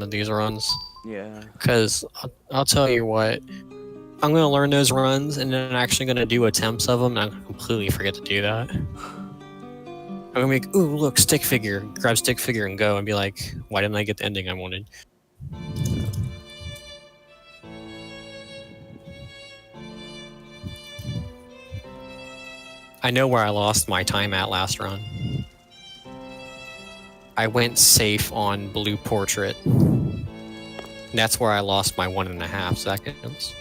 of these runs. Yeah. Because I'll tell you what, I'm gonna learn those runs and then I'm actually gonna do attempts of them. And I'm gonna completely forget to do that. I'm gonna make, ooh, look, stick figure, grab stick figure and go, and be like, why didn't I get the ending I wanted? I know where I lost my time at last run. I went safe on blue portrait. That's where I lost my 1.5 seconds.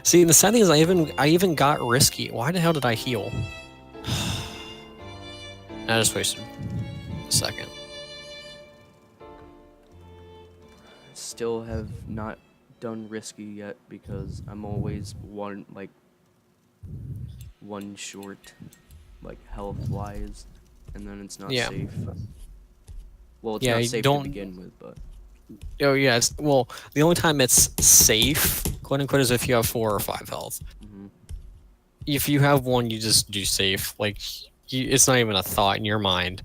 See, the sad thing is I even got risky. Why the hell did I heal? I just wasted a second. Still have not done risky yet because I'm always one short, like health wise, and then it's not safe. Well, it's not safe to begin with, but. Oh yeah, well, the only time it's safe, quote unquote, is if you have 4 or 5 health. If you have 1, you just do safe. Like, it's not even a thought in your mind.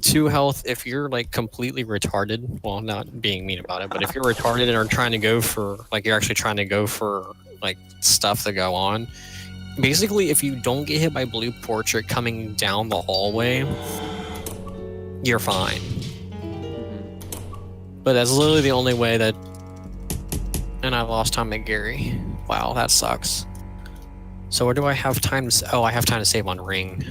2 health, if you're like completely retarded, well, not being mean about it, but if you're retarded and are trying to go for, like, you're actually trying to go for like stuff to go on, basically, if you don't get hit by blue portrait coming down the hallway, you're fine. But that's literally the only way that... And I lost time at Gary. Wow, that sucks. So where do I have time to... Oh, I have time to save on Ring.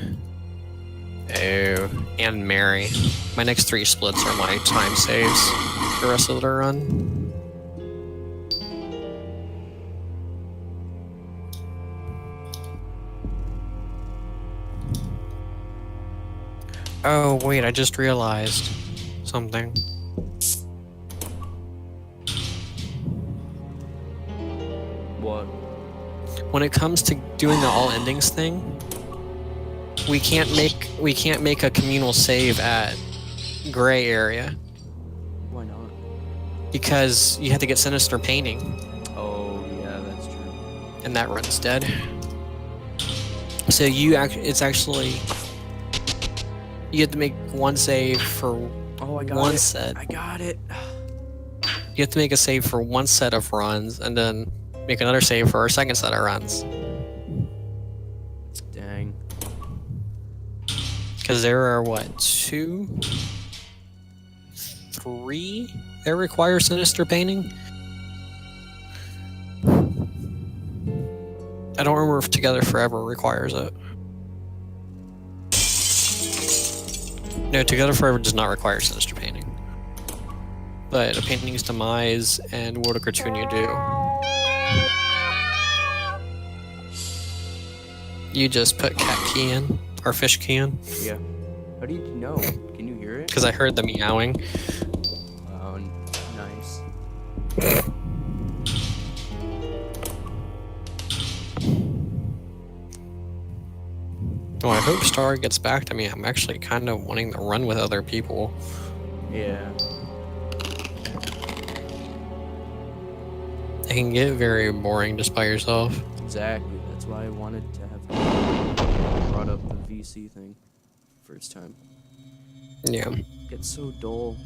Oh, and Mary. My next 3 splits are my time saves for the rest of the run. Oh, wait, I just realized something. What? When it comes to doing the all endings thing, we can't make a communal save at gray area. Why not? Because you have to get Sinister Painting. Oh yeah, that's true. And that run's dead. So it's actually you have to make 1 save for one set. I got it. You have to make a save for 1 set of runs and then make another save for our 2nd set of runs. Dang. Because there are, what, 2? 3 that require Sinister Painting? I don't remember if Together Forever requires it. No, Together Forever does not require Sinister Painting. But a Painting's Demise and World of Guertena do. You just put cat key in, or fish key in. Yeah. How do you know? Can you hear it? Because I heard the meowing. Oh, nice. Oh, I hope Star gets back to me. I'm actually kind of wanting to run with other people. Yeah. It can get very boring just by yourself. Exactly. That's why I wanted to have brought up the VC thing first time. Yeah. It gets so dull.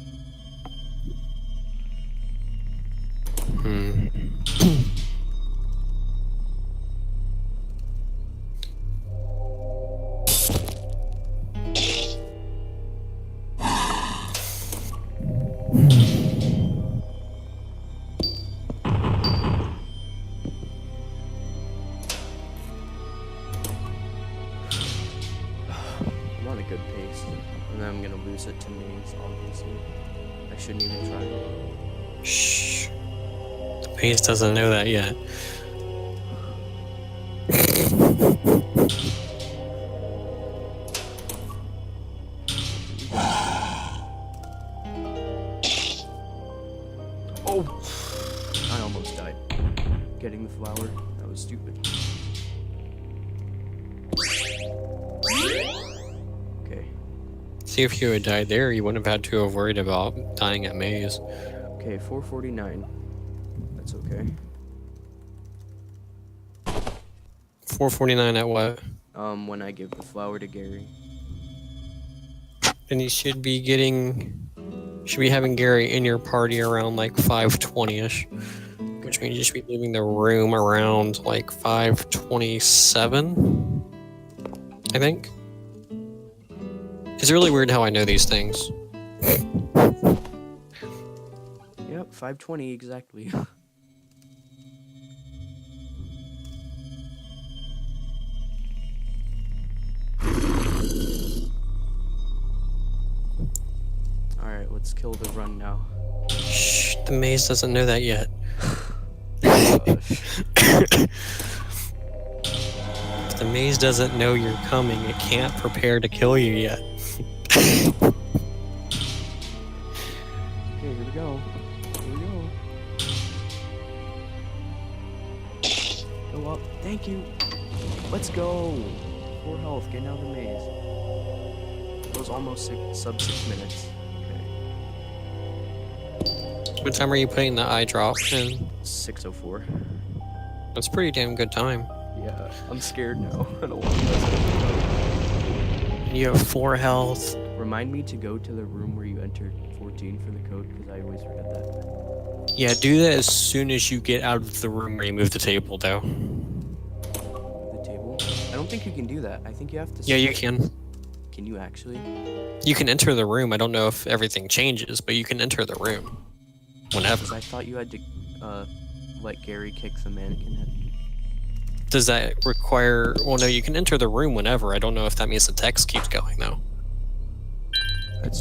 I'm on a good pace, and then I'm gonna lose it to names, obviously. I shouldn't even try. Shh. The pace doesn't know that yet. Oh! I almost died. Getting the flower, that was stupid. Okay. See, if you had died there, you wouldn't have had to have worried about dying at Maze. Okay, 449. That's okay. 449 at what? When I give the flower to Gary. And you should be having Gary in your party around like 5:20ish, which means you should be leaving the room around like 5:27. I think. It's really weird how I know these things. Yep, 5:20 exactly. Alright, let's kill the run now. Shh, the maze doesn't know that yet. If the maze doesn't know you're coming, it can't prepare to kill you yet. Okay, here we go. Here we go. Go up. Thank you. Let's go. 4 health. Getting out of the maze. It was almost sub 6 minutes. Okay. What time are you putting the eye drop in? 6:04. That's a pretty damn good time. Yeah, I'm scared now. I don't want to mess it. You have 4 health. Remind me to go to the room where you entered 14 for the code, because I always forget that. Yeah, do that as soon as you get out of the room where you move the table, though. The table? I don't think you can do that. I think you have to... Yeah, you can. Can you actually? You can enter the room. I don't know if everything changes, but you can enter the room. Whenever. Because I thought you had to let Gary kick the mannequin head. Does that require... Well, no, you can enter the room whenever. I don't know if that means the text keeps going, though.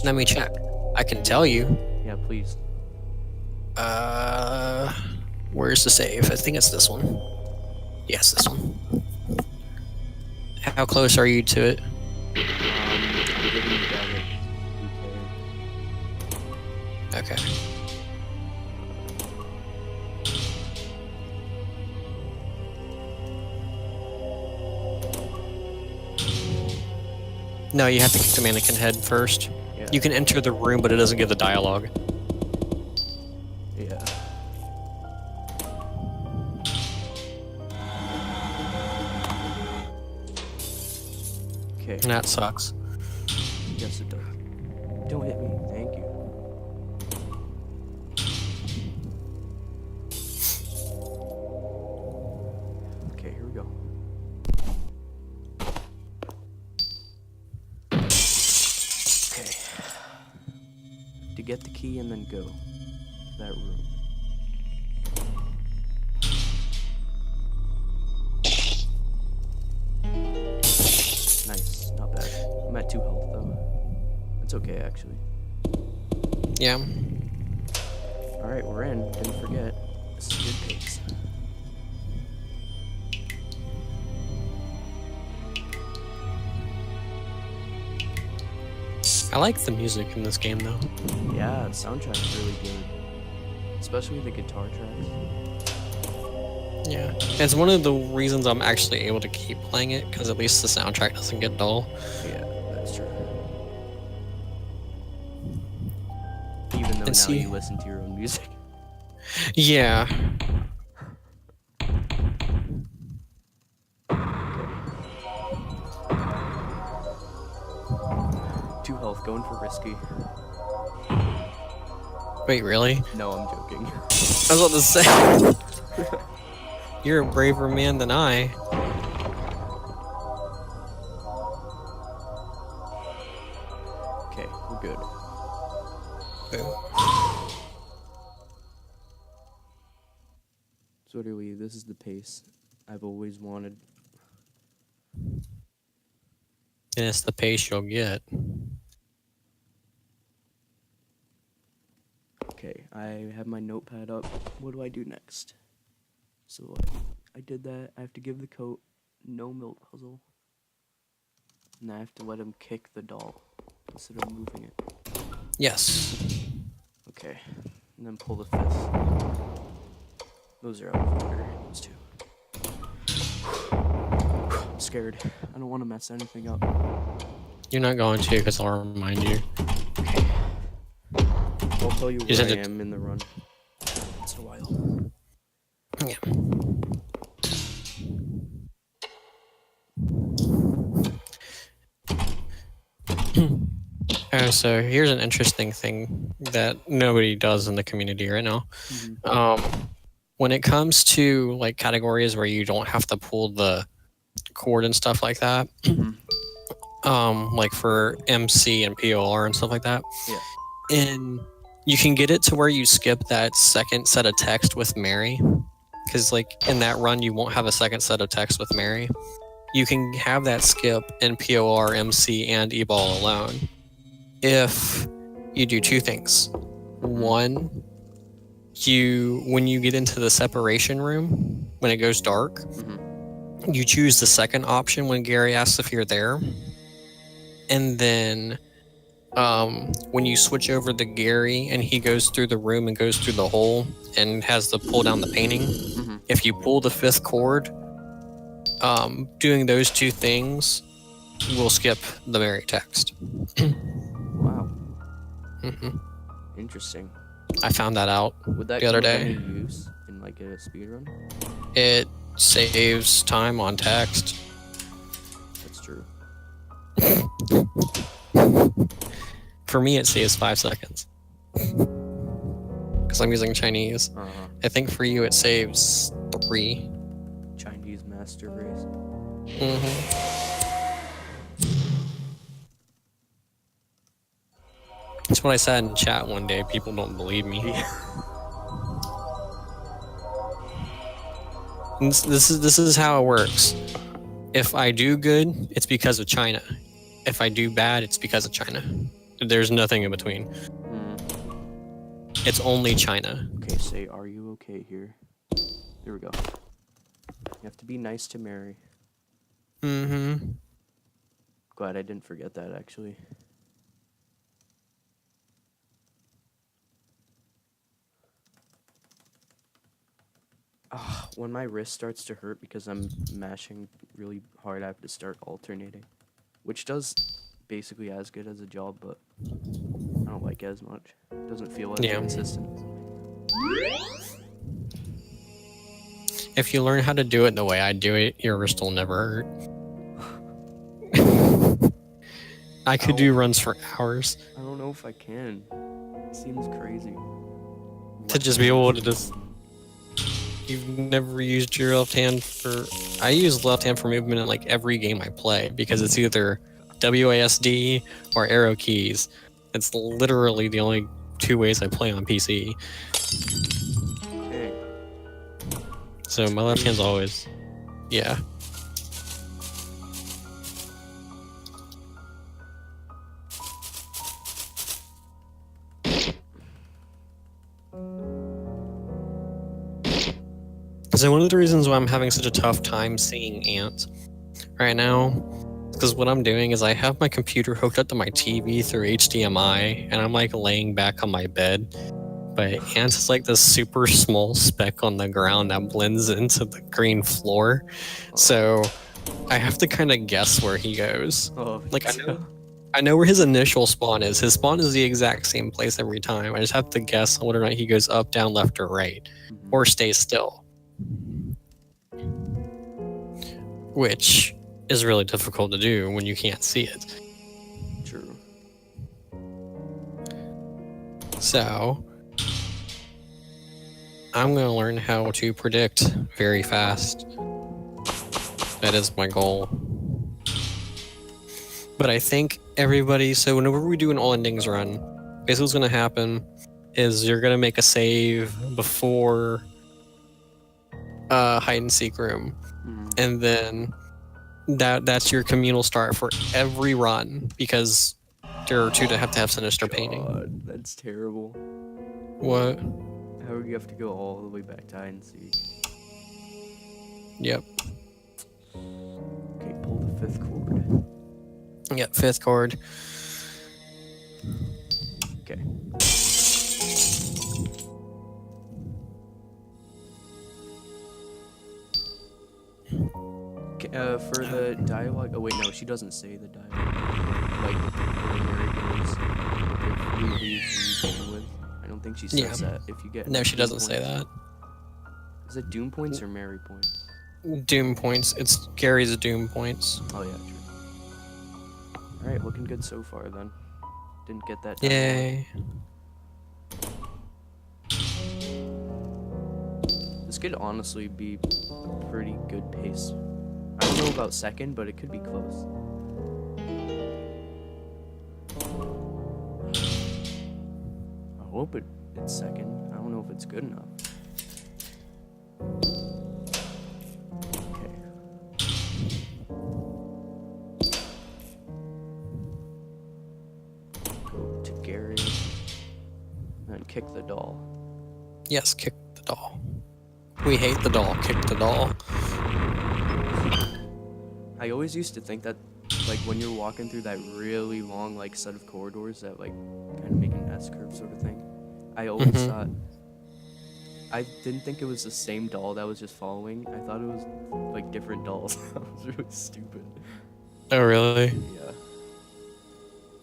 Let me check. I can tell you. Yeah, please. Where's the save? I think it's this one. Yes, this one. How close are you to it? I'm giving you guys a Okay. No, you have to kick the mannequin head first. Yeah. You can enter the room, but it doesn't give the dialogue. Yeah. Okay. And that sucks. Yes, it does. Don't hit me. Thank you. Okay, here we go. Okay. To get the key and then go to that room. Nice, not bad. I'm at 2 health though. That's okay actually. Yeah. Alright, we're in. Didn't forget. This is good pace. I like the music in this game, though. Yeah, the soundtrack's really good. Especially the guitar tracks. Yeah. It's one of the reasons I'm actually able to keep playing it, because at least the soundtrack doesn't get dull. Yeah, that's true. Even though now you listen to your own music. Yeah. Two health, going for risky. Wait, really? No, I'm joking. I was about to say. You're a braver man than I. Okay, we're good. Boom. So literally, this is the pace I've always wanted. And it's the pace you'll get. Okay, I have my notepad up. What do I do next? So I did that. I have to give the coat no milk puzzle. And I have to let him kick the doll instead of moving it. Yes. Okay, and then pull the fifth. Those are out of order, those two. I'm scared. I don't want to mess anything up. You're not going to, because I'll remind you. Okay. I'll tell you where I it am in the run. It's a while. Yeah. Oh, so here's an interesting thing that nobody does in the community right now. When it comes to like categories where you don't have to pull the cord and stuff like that, like for MC and POR and stuff like that, Yeah. and you can get it to where you skip that second set of text with Mary, because like in that run you won't have a second set of text with Mary. You can have that skip in POR, MC, and E-ball alone if you do two things. One, when you get into the separation room, when it goes dark, you choose the second option when Gary asks if you're there. And then when you switch over to Gary and he goes through the room and goes through the hole and has to pull down the painting, if you pull the fifth cord, doing those two things will skip the Mary text. Wow. Interesting. I found that out Would that the other come day. of any use in like a speedrun? It saves time on text. That's true. For me, it saves 5 seconds. Because I'm using Chinese. I think for you, it saves 3. Chinese master race. That's what I said in chat one day. People don't believe me. This is how it works. If I do good, it's because of China. If I do bad, it's because of China. There's nothing in between. It's only China. Okay, say, are you okay here? Here we go. You have to be nice to Mary. Glad I didn't forget that, actually. When my wrist starts to hurt because I'm mashing really hard, I have to start alternating. Which does basically as good as a job, but I don't like it as much. It doesn't feel as consistent. If you learn how to do it the way I do it, your wrist will never hurt. I could do runs for hours. I don't know if I can. It seems crazy. To just be able to just... You've never used your left hand for... I use left hand for movement in like every game I play because it's either WASD or arrow keys. It's literally the only 2 ways I play on PC. Okay. So my left hand's always... Yeah. So one of the reasons why I'm having such a tough time seeing Ant right now is because what I'm doing is I have my computer hooked up to my TV through HDMI, and I'm like laying back on my bed. But Ant is like this super small speck on the ground that blends into the green floor. So I have to kind of guess where he goes. Like I know where his initial spawn is. His spawn is the exact same place every time. I just have to guess whether or not he goes up, down, left, or right, or stays still. Which is really difficult to do when you can't see it. True. So I'm going to learn how to predict very fast. That is my goal. But I think everybody... So whenever we do an all endings run, basically what's going to happen is you're going to make a save before hide and seek room. And then that's your communal start for every run, because there are 2 that have to have sinister painting. That's terrible. What? How do you have to go all the way back to hide and seek? Yep. Okay, pull the 5th cord. Yep, 5th cord. Okay. For the dialogue... Oh, wait, no, she doesn't say the dialogue. Like, where Mary goes, if we leave, who you going with? I don't think she says that. If you get... No, she doesn't points. say that. Is it Doom points or Mary points? Doom points. It's Gary's Doom points. Oh, yeah, true. Alright, looking good so far, then. Didn't get that time. Yay. This could honestly be a pretty good pace. I don't know about second, but it could be close. I hope it's second. I don't know if it's good enough. Okay. Go to Gary. And kick the doll. Yes, kick the doll. We hate the doll. Kick the doll. I always used to think that, like, when you're walking through that really long, like, set of corridors that, like, kind of make an S-curve sort of thing, I always thought... I didn't think it was the same doll that was just following. I thought it was, like, different dolls. That was really stupid. Oh, really? Yeah.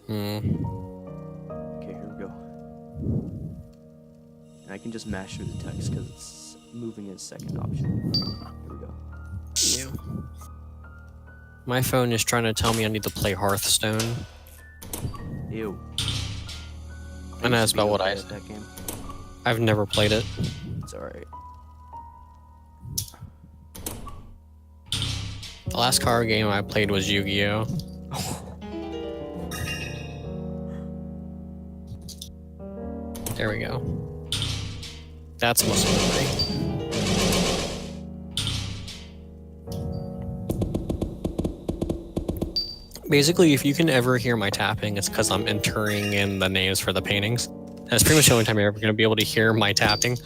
Hmm. Okay, here we go. And I can just mash through the text because it's moving is second option. Here we go. Yeah. My phone is trying to tell me I need to play Hearthstone. Ew. And that's about what I said. That game. I've never played it. It's alright. The last card game I played was Yu-Gi-Oh! There we go. That's muscle memory. Basically, if you can ever hear my tapping, it's because I'm entering in the names for the paintings. That's pretty much the only time you're ever going to be able to hear my tapping.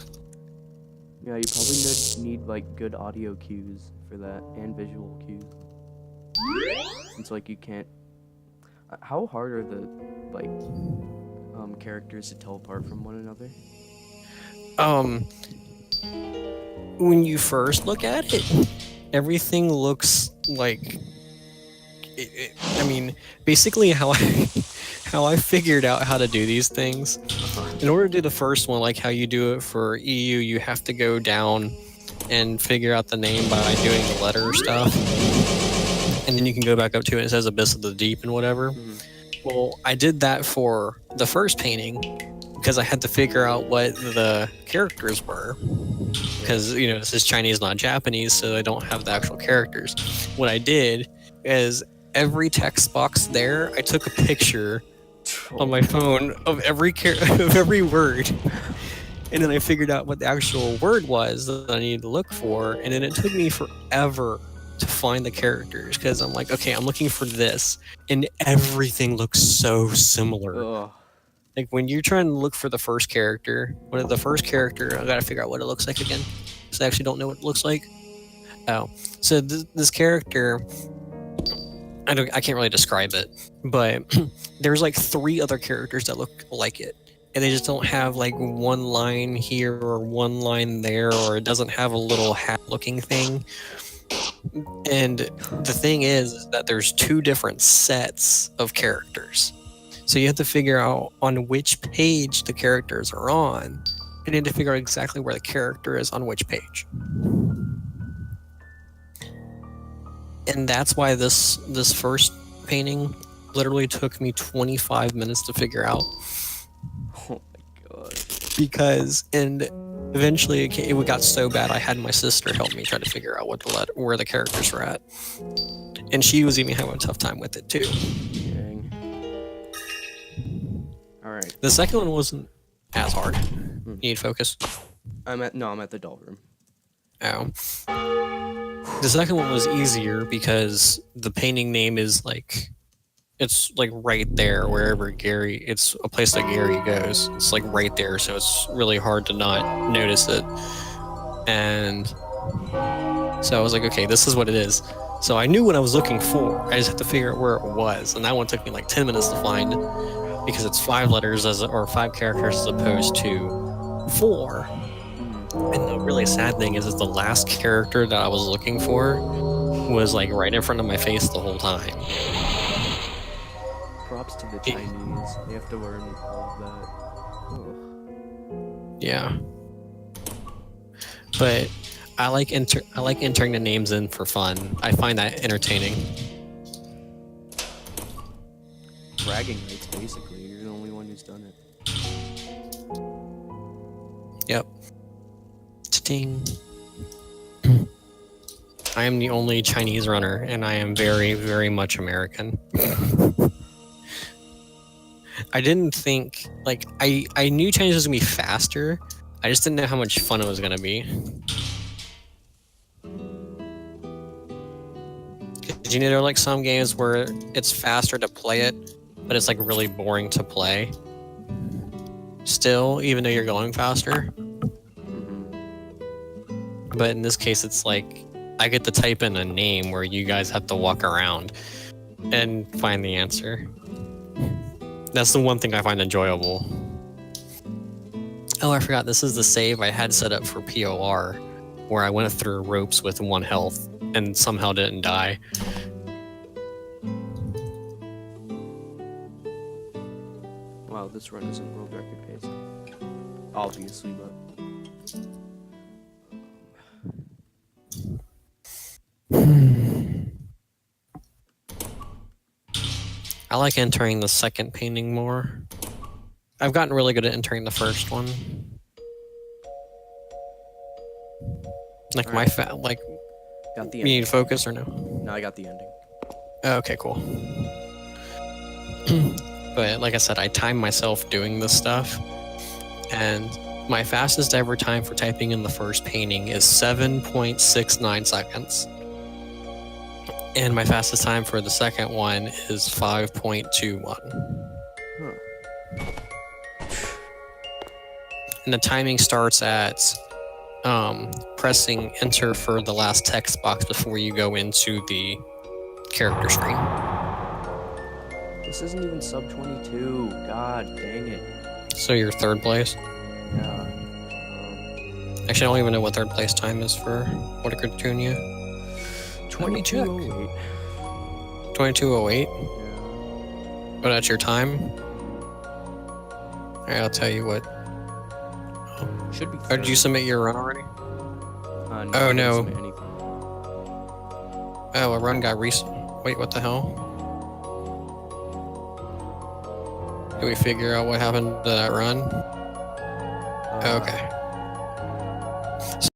Yeah, you probably need like good audio cues for that and visual cues. Since like you can't. How hard are the like characters to tell apart from one another? When you first look at it, everything looks like. I mean, basically how I figured out how to do these things. In order to do the first one, like how you do it for EU, you have to go down and figure out the name by doing the letter stuff. And then you can go back up to it and it says Abyss of the Deep and whatever. Well, I did that for the first painting because I had to figure out what the characters were. Because, you know, this is Chinese, not Japanese, so I don't have the actual characters. What I did is every text box there, I took a picture on my phone of every word, and then I figured out what the actual word was that I needed to look for, and then it took me forever to find the characters because I'm like, okay, I'm looking for this, and everything looks so similar. Ugh. Like when you're trying to look for the first character, I gotta figure out what it looks like again, because I actually don't know what it looks like. Oh, so this character. I can't really describe it, but there's like 3 other characters that look like it, and they just don't have like one line here or one line there, or it doesn't have a little hat-looking thing. And the thing is that there's 2 different sets of characters, so you have to figure out on which page the characters are on, and you need to figure out exactly where the character is on which page. And that's why this first painting literally took me 25 minutes to figure out. Oh my god. Because, and eventually it got so bad I had my sister help me try to figure out where the characters were at. And she was even having a tough time with it too. Dang. Alright. The second one wasn't as hard. You need focus. I'm at the doll room. Oh. The second one was easier because the painting name is like, it's like right there wherever it's a place that Gary goes. It's like right there, so it's really hard to not notice it. And so I was like, okay, this is what it is. So I knew what I was looking for. I just had to figure out where it was, and that one took me like 10 minutes to find because it's 5 letters or 5 characters as opposed to 4. And the really sad thing is the last character that I was looking for was like right in front of my face the whole time. Props to the Chinese. They have to learn all of that. Ugh. Yeah. But I like entering the names in for fun. I find that entertaining. bragging rights, basically. You're the only one who's done it. Yep. Ding. I am the only Chinese runner, and I am very, very much American. I didn't think, like, I knew Chinese was gonna be faster. I just didn't know how much fun it was gonna be. Did you know there are like some games where it's faster to play it, but it's like really boring to play? Still, even though you're going faster. But in this case, it's like I get to type in a name where you guys have to walk around and find the answer. That's the one thing I find enjoyable. Oh, I forgot. This is the save I had set up for POR, where I went through ropes with 1 health and somehow didn't die. Wow, this run isn't world record pace. Obviously, but... I like entering the second painting more. I've gotten really good at entering the first one. Like All my right. like. Got the You ending. need focus or no? No, I got the ending. Oh, okay, cool. But like I said, I time myself doing this stuff, and my fastest ever time for typing in the first painting is 7.69 seconds. And my fastest time for the second one is 5.21. Huh. And the timing starts at pressing enter for the last text box before you go into the character screen. This isn't even sub 22. God dang it. So you're third place? Yeah. Actually, I don't even know what third place time is for what a Guertena. 2208. 2208? Yeah. But that's your time? Alright, I'll tell you what. Should be. Oh, did you submit your run already? No, Oh, I didn't no. submit anything. Oh, a run got Wait, what the hell? Did we figure out what happened to that run? Oh, okay.